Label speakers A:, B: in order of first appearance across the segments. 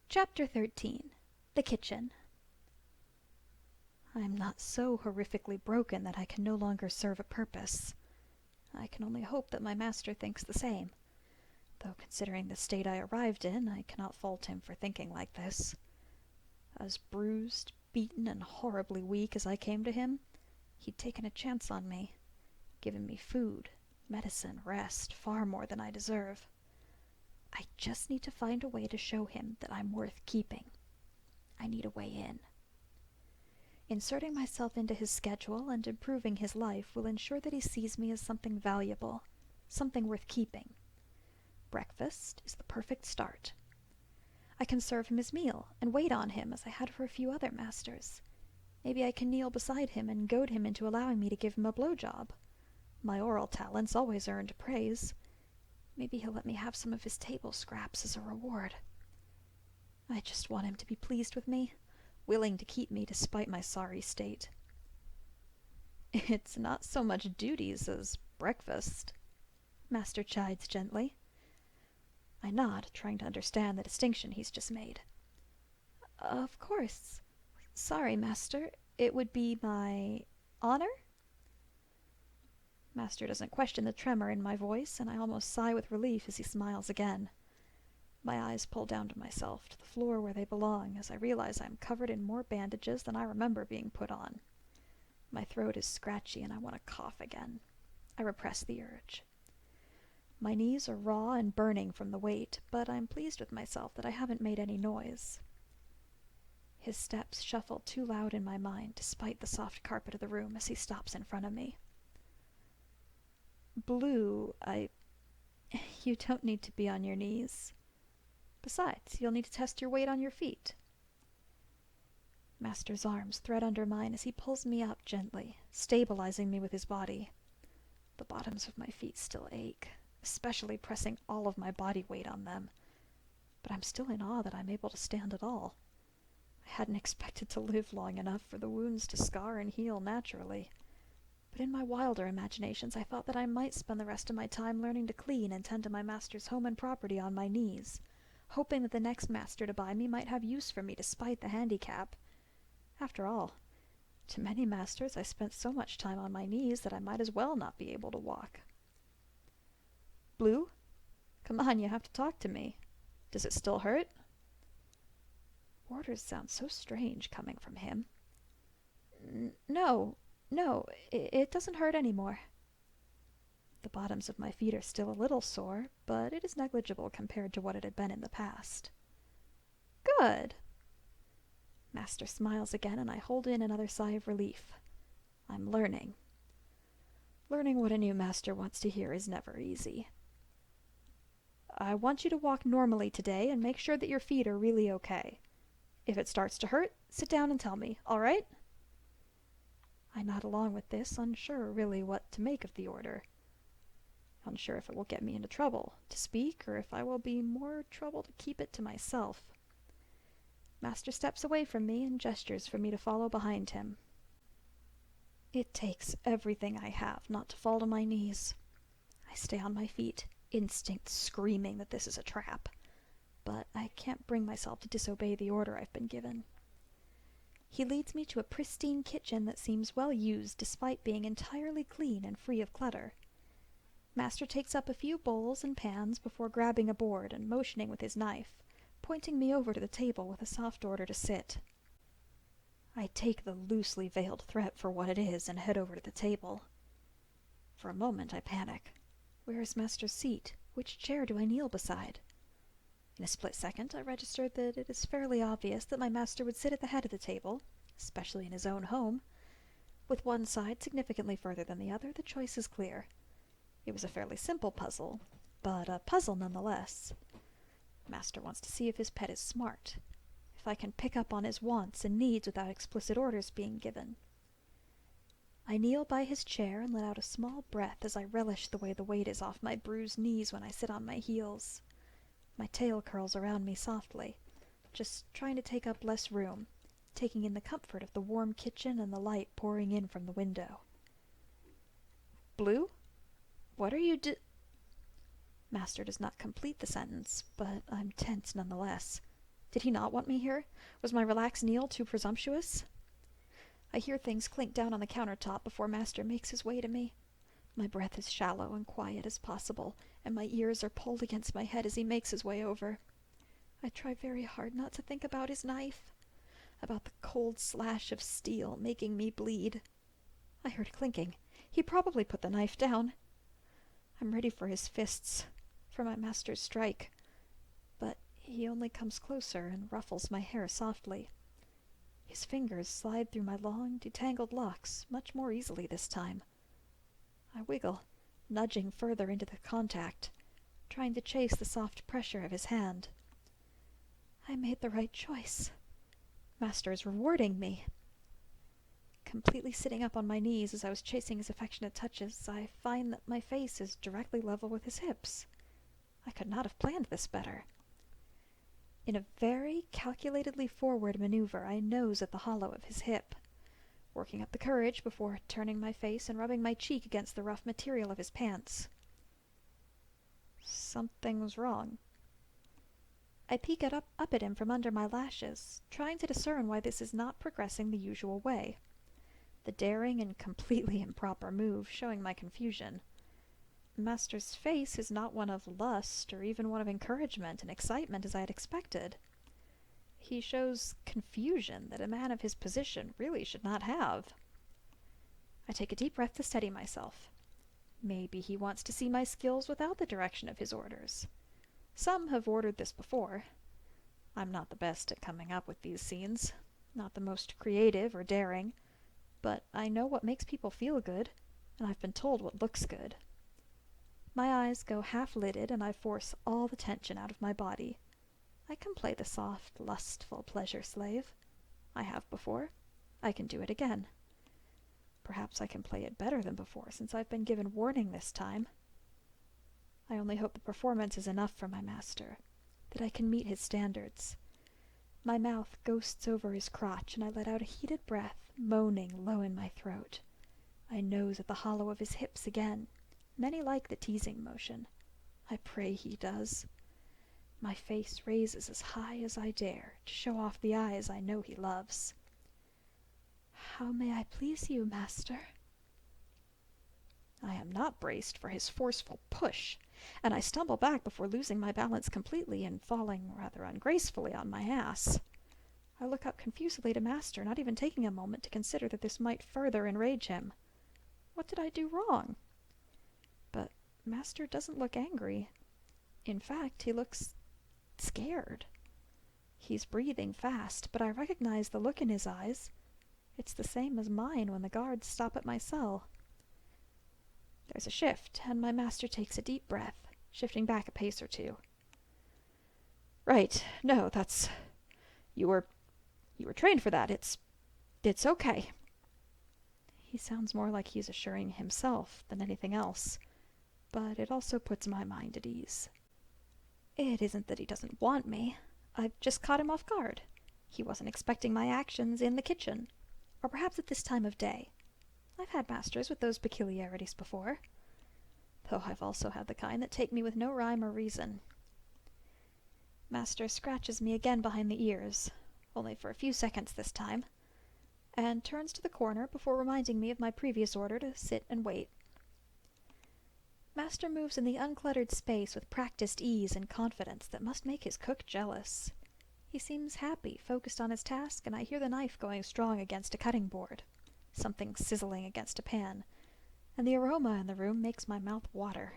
A: Chapter 13. The Kitchen. I am not so horrifically broken that I can no longer serve a purpose. I can only hope that my master thinks the same, though considering the state I arrived in, I cannot fault him for thinking like this. As bruised, beaten, and horribly weak as I came to him, he'd taken a chance on me, given me food, medicine, rest, far more than I deserve. I just need to find a way to show him that I'm worth keeping. I need a way in. Inserting myself into his schedule and improving his life will ensure that he sees me as something valuable, something worth keeping. Breakfast is the perfect start. I can serve him his meal and wait on him as I had for a few other masters. Maybe I can kneel beside him and goad him into allowing me to give him a blowjob. My oral talents always earned praise. Maybe he'll let me have some of his table scraps as a reward. I just want him to be pleased with me, willing to keep me despite my sorry state. It's not so much duties as breakfast, Master chides gently. I nod, trying to understand the distinction he's just made. Of course. Sorry, Master. It would be my honor? Master doesn't question the tremor in my voice, and I almost sigh with relief as he smiles again. My eyes pull down to myself, to the floor where they belong, as I realize I'm covered in more bandages than I remember being put on. My throat is scratchy and I want to cough again. I repress the urge. My knees are raw and burning from the weight, but I'm pleased with myself that I haven't made any noise. His steps shuffle too loud in my mind, despite the soft carpet of the room, as he stops in front of me. Blue, You don't need to be on your knees. Besides, you'll need to test your weight on your feet. Master's arms thread under mine as he pulls me up gently, stabilizing me with his body. The bottoms of my feet still ache, especially pressing all of my body weight on them. But I'm still in awe that I'm able to stand at all. I hadn't expected to live long enough for the wounds to scar and heal naturally. But in my wilder imaginations I thought that I might spend the rest of my time learning to clean and tend to my master's home and property on my knees, hoping that the next master to buy me might have use for me despite the handicap. After all, to many masters I spent so much time on my knees that I might as well not be able to walk. Blue? Come on, you have to talk to me. Does it still hurt? Orders sound so strange coming from him. No, it doesn't hurt anymore. The bottoms of my feet are still a little sore, but it is negligible compared to what it had been in the past. Good. Master smiles again, and I hold in another sigh of relief. I'm learning. Learning what a new master wants to hear is never easy. I want you to walk normally today and make sure that your feet are really okay. If it starts to hurt, sit down and tell me, all right? I nod along with this, unsure really what to make of the order. Unsure if it will get me into trouble to speak, or if I will be more trouble to keep it to myself. Master steps away from me and gestures for me to follow behind him. It takes everything I have not to fall to my knees. I stay on my feet, instinct screaming that this is a trap, but I can't bring myself to disobey the order I've been given. He leads me to a pristine kitchen that seems well used despite being entirely clean and free of clutter. Master takes up a few bowls and pans before grabbing a board and motioning with his knife, pointing me over to the table with a soft order to sit. I take the loosely veiled threat for what it is and head over to the table. For a moment I panic. Where is Master's seat? Which chair do I kneel beside? In a split second I registered that it is fairly obvious that my master would sit at the head of the table, especially in his own home. With one side significantly further than the other, the choice is clear. It was a fairly simple puzzle, but a puzzle nonetheless. Master wants to see if his pet is smart, if I can pick up on his wants and needs without explicit orders being given. I kneel by his chair and let out a small breath as I relish the way the weight is off my bruised knees when I sit on my heels. My tail curls around me softly, just trying to take up less room, taking in the comfort of the warm kitchen and the light pouring in from the window. Blue? What are you Master does not complete the sentence, but I'm tense nonetheless. Did he not want me here? Was my relaxed kneel too presumptuous? I hear things clink down on the countertop before Master makes his way to me. My breath is shallow and quiet as possible, and my ears are pulled against my head as he makes his way over. I try very hard not to think about his knife, about the cold slash of steel making me bleed. I heard clinking. He probably put the knife down. I'm ready for his fists, for my master's strike, but he only comes closer and ruffles my hair softly. His fingers slide through my long, detangled locks much more easily this time. I wiggle, nudging further into the contact, trying to chase the soft pressure of his hand. I made the right choice. Master is rewarding me. Completely sitting up on my knees as I was chasing his affectionate touches, I find that my face is directly level with his hips. I could not have planned this better. In a very calculatedly forward maneuver, I nose at the hollow of his hip, working up the courage before turning my face and rubbing my cheek against the rough material of his pants. Something was wrong. I peek up at him from under my lashes, trying to discern why this is not progressing the usual way. The daring and completely improper move showing my confusion. Master's face is not one of lust or even one of encouragement and excitement as I had expected. He shows confusion that a man of his position really should not have. I take a deep breath to steady myself. Maybe he wants to see my skills without the direction of his orders. Some have ordered this before. I'm not the best at coming up with these scenes, not the most creative or daring, but I know what makes people feel good, and I've been told what looks good. My eyes go half-lidded, and I force all the tension out of my body. I can play the soft, lustful pleasure slave. I have before. I can do it again. Perhaps I can play it better than before, since I've been given warning this time. I only hope the performance is enough for my master, that I can meet his standards. My mouth ghosts over his crotch, and I let out a heated breath, moaning low in my throat. I nose at the hollow of his hips again. Many like the teasing motion. I pray he does. My face raises as high as I dare, to show off the eyes I know he loves. How may I please you, master? I am not braced for his forceful push, and I stumble back before losing my balance completely and falling rather ungracefully on my ass. I look up confusedly to Master, not even taking a moment to consider that this might further enrage him. What did I do wrong? But Master doesn't look angry. In fact, he looks scared. He's breathing fast, but I recognize the look in his eyes. It's the same as mine when the guards stop at my cell. There's a shift, and my master takes a deep breath, shifting back a pace or two. Right, no, that's... You were trained for that. It's okay. He sounds more like he's assuring himself than anything else, but it also puts my mind at ease. It isn't that he doesn't want me. I've just caught him off guard. He wasn't expecting my actions in the kitchen, or perhaps at this time of day. I've had masters with those peculiarities before, though I've also had the kind that take me with no rhyme or reason. Master scratches me again behind the ears, only for a few seconds this time, and turns to the corner before reminding me of my previous order to sit and wait. Master moves in the uncluttered space with practiced ease and confidence that must make his cook jealous. He seems happy, focused on his task, and I hear the knife going strong against a cutting board, something sizzling against a pan, and the aroma in the room makes my mouth water.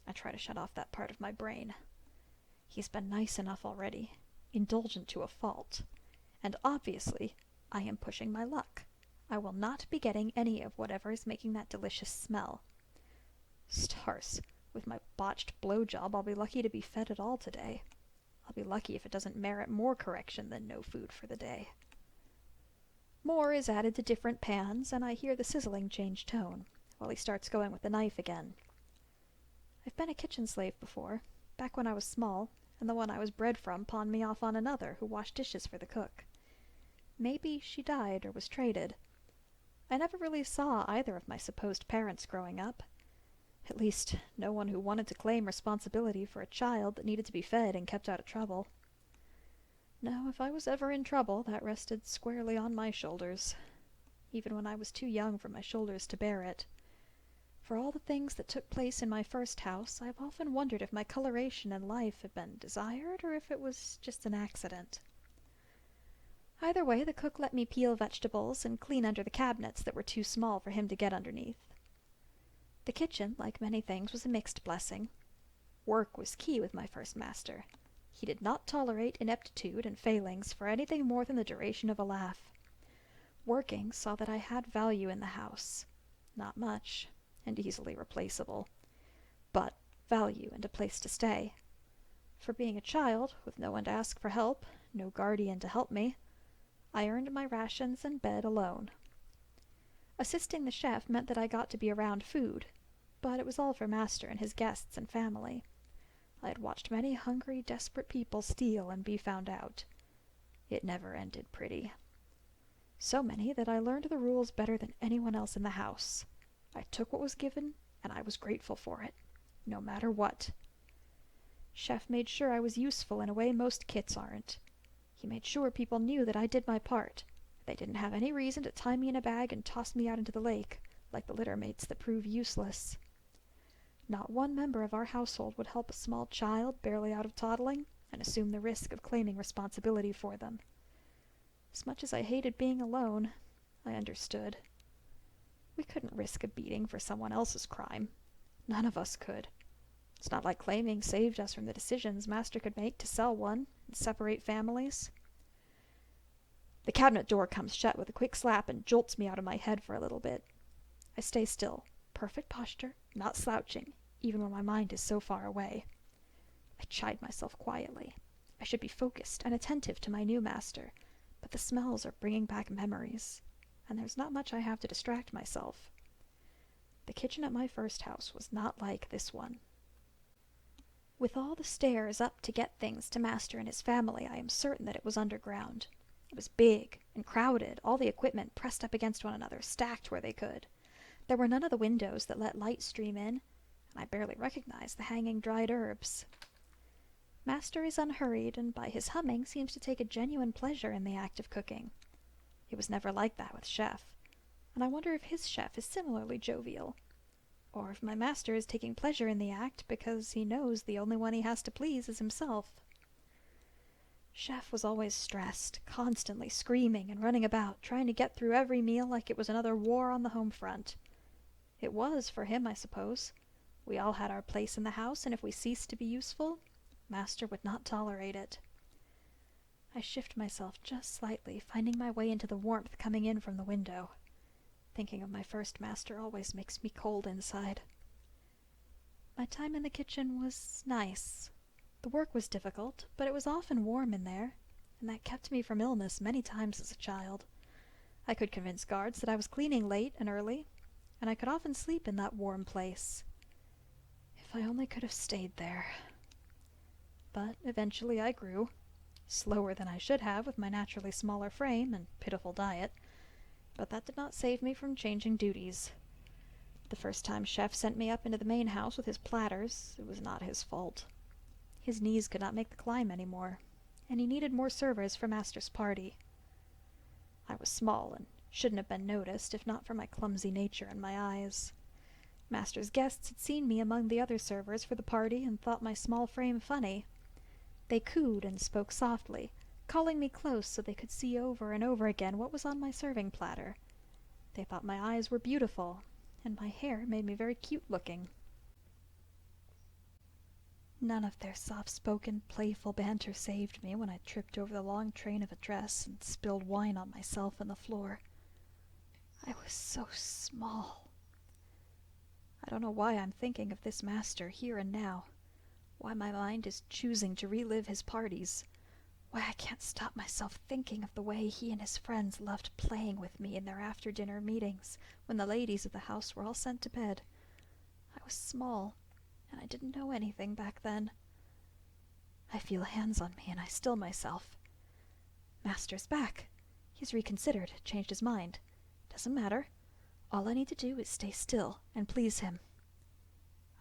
A: I try to shut off that part of my brain. He's been nice enough already, indulgent to a fault, and obviously I am pushing my luck. I will not be getting any of whatever is making that delicious smell. Stars, with my botched blowjob, I'll be lucky to be fed at all today. I'll be lucky if it doesn't merit more correction than no food for the day. More is added to different pans, and I hear the sizzling change tone, while he starts going with the knife again. I've been a kitchen slave before, back when I was small, and the one I was bred from pawned me off on another who washed dishes for the cook. Maybe she died or was traded. I never really saw either of my supposed parents growing up. At least, no one who wanted to claim responsibility for a child that needed to be fed and kept out of trouble. Now, if I was ever in trouble, that rested squarely on my shoulders, even when I was too young for my shoulders to bear it. For all the things that took place in my first house, I've often wondered if my coloration in life had been desired or if it was just an accident. Either way, the cook let me peel vegetables and clean under the cabinets that were too small for him to get underneath. The kitchen, like many things, was a mixed blessing. Work was key with my first master. He did not tolerate ineptitude and failings for anything more than the duration of a laugh. Working saw that I had value in the house. Not much, and easily replaceable, but value and a place to stay. For being a child, with no one to ask for help, no guardian to help me, I earned my rations and bed alone. Assisting the chef meant that I got to be around food, but it was all for master and his guests and family. I had watched many hungry, desperate people steal and be found out. It never ended pretty. So many that I learned the rules better than anyone else in the house. I took what was given, and I was grateful for it, no matter what. Chef made sure I was useful in a way most kits aren't. He made sure people knew that I did my part. They didn't have any reason to tie me in a bag and toss me out into the lake, like the litter mates that prove useless. Not one member of our household would help a small child barely out of toddling and assume the risk of claiming responsibility for them. As much as I hated being alone, I understood. We couldn't risk a beating for someone else's crime. None of us could. It's not like claiming saved us from the decisions Master could make to sell one and separate families. The cabinet door comes shut with a quick slap and jolts me out of my head for a little bit. I stay still, perfect posture, not slouching, even when my mind is so far away. I chide myself quietly. I should be focused and attentive to my new master, but the smells are bringing back memories, and there's not much I have to distract myself. The kitchen at my first house was not like this one. With all the stairs up to get things to master and his family, I am certain that it was underground. It was big and crowded, all the equipment pressed up against one another, stacked where they could. There were none of the windows that let light stream in, and I barely recognized the hanging dried herbs. Master is unhurried, and by his humming seems to take a genuine pleasure in the act of cooking. It was never like that with Chef, and I wonder if his chef is similarly jovial, or if my master is taking pleasure in the act because he knows the only one he has to please is himself. Chef was always stressed, constantly screaming and running about, trying to get through every meal like it was another war on the home front. It was for him, I suppose. We all had our place in the house, and if we ceased to be useful, Master would not tolerate it. I shift myself just slightly, finding my way into the warmth coming in from the window. Thinking of my first master always makes me cold inside. My time in the kitchen was nice. The work was difficult, but it was often warm in there, and that kept me from illness many times as a child. I could convince guards that I was cleaning late and early, and I could often sleep in that warm place. If I only could have stayed there. But eventually I grew, slower than I should have with my naturally smaller frame and pitiful diet, but that did not save me from changing duties. The first time Chef sent me up into the main house with his platters, it was not his fault. His knees could not make the climb anymore, and he needed more servers for Master's party. I was small and shouldn't have been noticed if not for my clumsy nature and my eyes. Master's guests had seen me among the other servers for the party and thought my small frame funny. They cooed and spoke softly, calling me close so they could see over and over again what was on my serving platter. They thought my eyes were beautiful, and my hair made me very cute-looking. None of their soft-spoken, playful banter saved me when I tripped over the long train of a dress and spilled wine on myself and the floor. I was so small. I don't know why I'm thinking of this master here and now, why my mind is choosing to relive his parties, why I can't stop myself thinking of the way he and his friends loved playing with me in their after-dinner meetings when the ladies of the house were all sent to bed. I was small, and I didn't know anything back then. I feel hands on me, and I still myself. Master's back. He's reconsidered, changed his mind. Doesn't matter. All I need to do is stay still and please him.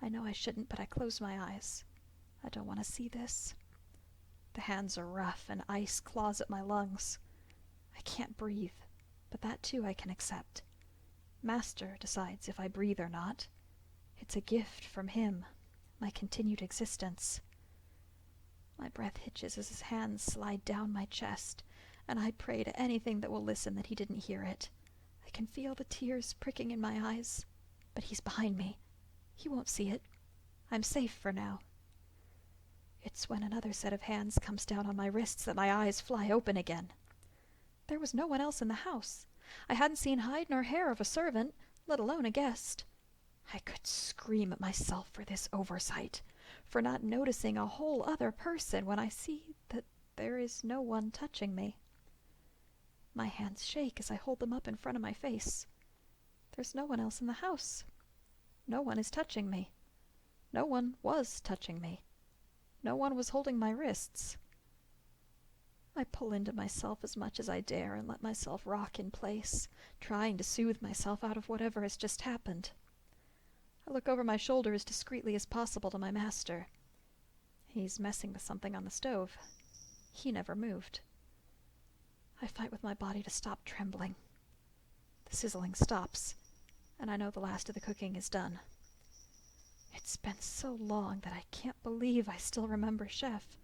A: I know I shouldn't, but I close my eyes. I don't want to see this. The hands are rough and ice claws at my lungs. I can't breathe, but that too I can accept. Master decides if I breathe or not. It's a gift from him, my continued existence. My breath hitches as his hands slide down my chest, and I pray to anything that will listen that he didn't hear it. I can feel the tears pricking in my eyes, but he's behind me. He won't see it. I'm safe for now. It's when another set of hands comes down on my wrists that my eyes fly open again. There was no one else in the house. I hadn't seen hide nor hair of a servant, let alone a guest. I could scream at myself for this oversight, for not noticing a whole other person when I see that there is no one touching me. My hands shake as I hold them up in front of my face. There's no one else in the house. No one is touching me. No one was touching me. No one was holding my wrists. I pull into myself as much as I dare and let myself rock in place, trying to soothe myself out of whatever has just happened. I look over my shoulder as discreetly as possible to my master. He's messing with something on the stove. He never moved. I fight with my body to stop trembling. The sizzling stops, and I know the last of the cooking is done. It's been so long that I can't believe I still remember Chef,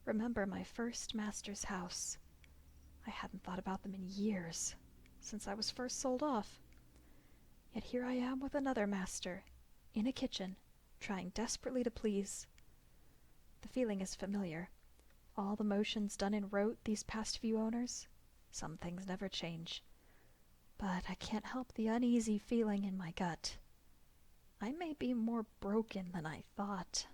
A: remember my first master's house. I hadn't thought about them in years, since I was first sold off. Yet here I am with another master, in a kitchen, trying desperately to please. The feeling is familiar. All the motions done in rote these past few owners. Some things never change. But I can't help the uneasy feeling in my gut. I may be more broken than I thought.